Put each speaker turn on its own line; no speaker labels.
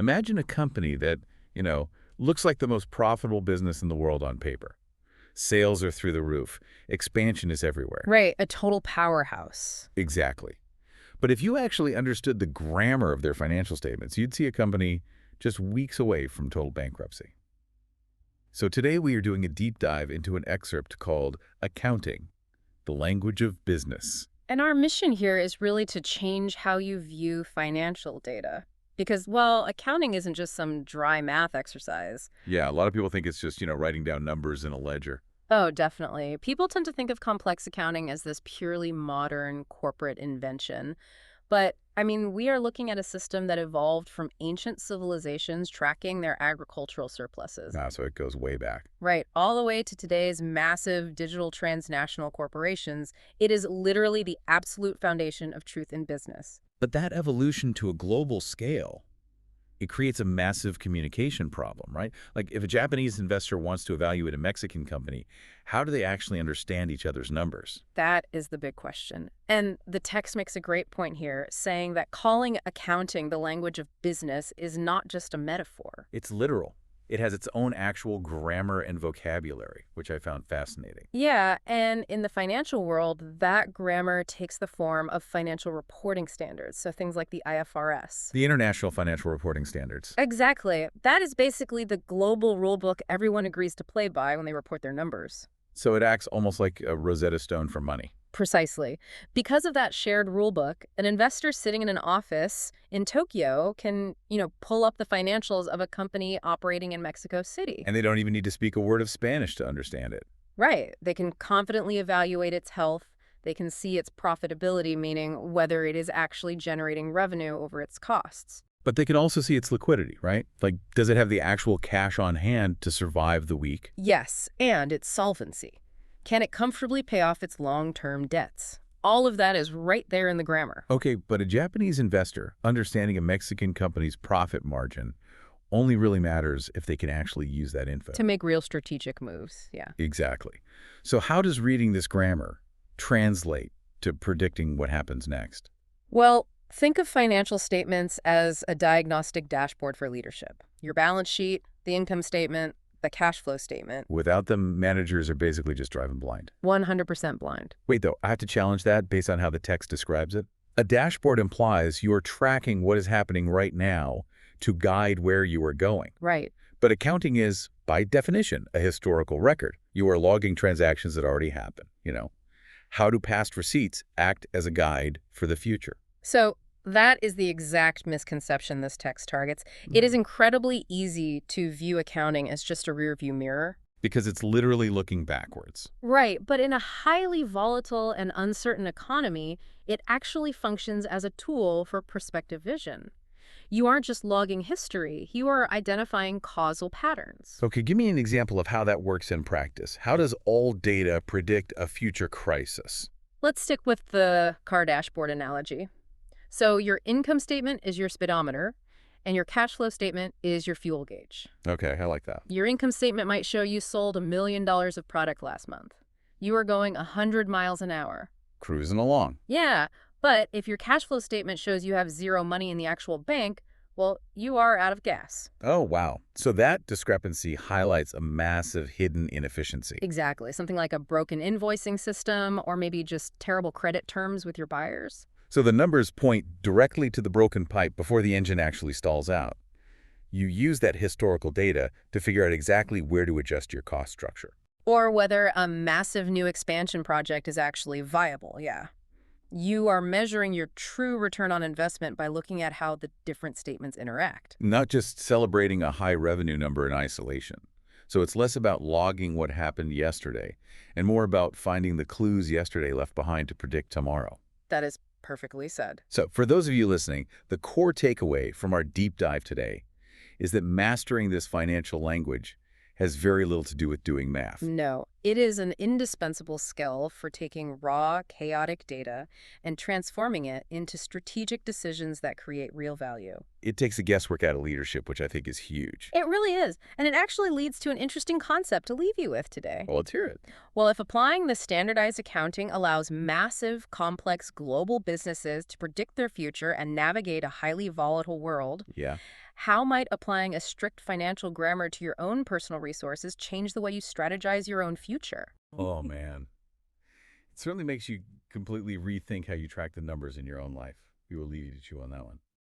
Imagine a company that, you know, looks like the most profitable business in the world on paper. Sales are through the roof. Expansion is everywhere.
Right, a total powerhouse.
Exactly. But if you actually understood the grammar of their financial statements, you'd see a company just weeks away from total bankruptcy. So today we are doing a deep dive into an excerpt called Accounting, the Language of Business.
And our mission here is really to change how you view financial data. Because, well, accounting isn't just some dry math exercise.
Yeah, a lot of people think it's just, writing down numbers in a ledger.
Oh, definitely. People tend to think of complex accounting as this purely modern corporate invention. But, I mean, we are looking at a system that evolved from ancient civilizations tracking their agricultural surpluses.
So it goes way back.
Right, all the way to today's massive digital transnational corporations. It is literally the absolute foundation of truth in business.
But that evolution to a global scale, it creates a massive communication problem, right? Like if a Japanese investor wants to evaluate a Mexican company, how do they actually understand each other's numbers?
That is the big question. And the text makes a great point here, saying that calling accounting the language of business is not just a metaphor.
It's literal. It has its own actual grammar and vocabulary, which I found fascinating.
Yeah, and in the financial world, that grammar takes the form of financial reporting standards, so things like the IFRS.
The International Financial Reporting Standards.
Exactly. That is basically the global rulebook everyone agrees to play by when they report their numbers.
So it acts almost like a Rosetta Stone for money.
Precisely. Because of that shared rulebook, an investor sitting in an office in Tokyo can, pull up the financials of a company operating in Mexico City.
And they don't even need to speak a word of Spanish to understand it.
Right. They can confidently evaluate its health. They can see its profitability, meaning whether it is actually generating revenue over its costs.
But they can also see its liquidity, right? Like, does it have the actual cash on hand to survive the week?
Yes, and its solvency. Can it comfortably pay off its long-term debts? All of that is right there in the grammar.
Okay, but a Japanese investor understanding a Mexican company's profit margin only really matters if they can actually use that info.
To make real strategic moves, yeah.
Exactly. So how does reading this grammar translate to predicting what happens next?
Well, think of financial statements as a diagnostic dashboard for leadership. Your balance sheet, the income statement, the cash flow statement.
Without them, managers are basically just driving blind.
100% blind.
Wait, though, I have to challenge that based on how the text describes it. A dashboard implies you're tracking what is happening right now to guide where you are going.
Right.
But accounting is, by definition, a historical record. You are logging transactions that already happened, How do past receipts act as a guide for the future?
So that is the exact misconception this text targets. It is incredibly easy to view accounting as just a rearview mirror.
Because it's literally looking backwards.
Right, but in a highly volatile and uncertain economy, it actually functions as a tool for prospective vision. You aren't just logging history, you are identifying causal patterns.
Okay, give me an example of how that works in practice. How does all data predict a future crisis?
Let's stick with the car dashboard analogy. So your income statement is your speedometer, and your cash flow statement is your fuel gauge.
Okay, I like that.
Your income statement might show you sold $1 million of product last month. You are going 100 miles an hour.
Cruising along.
Yeah, but if your cash flow statement shows you have zero money in the actual bank, well, you are out of gas.
Oh, wow. So that discrepancy highlights a massive hidden inefficiency.
Exactly. Something like a broken invoicing system, or maybe just terrible credit terms with your buyers.
So the numbers point directly to the broken pipe before the engine actually stalls out. You use that historical data to figure out exactly where to adjust your cost structure.
Or whether a massive new expansion project is actually viable, yeah. You are measuring your true return on investment by looking at how the different statements interact.
Not just celebrating a high revenue number in isolation. So it's less about logging what happened yesterday and more about finding the clues yesterday left behind to predict tomorrow.
That is perfectly said.
So for those of you listening, the core takeaway from our deep dive today is that mastering this financial language has very little to do with doing math.
No, it is an indispensable skill for taking raw, chaotic data and transforming it into strategic decisions that create real value.
It takes the guesswork out of leadership, which I think is huge.
It really is. And it actually leads to an interesting concept to leave you with today.
Well, let's hear it.
Well, if applying the standardized accounting allows massive, complex global businesses to predict their future and navigate a highly volatile world,
Yeah.
How might applying a strict financial grammar to your own personal resources change the way you strategize your own future?
Oh, man. It certainly makes you completely rethink how you track the numbers in your own life. We will leave you to chew on that one.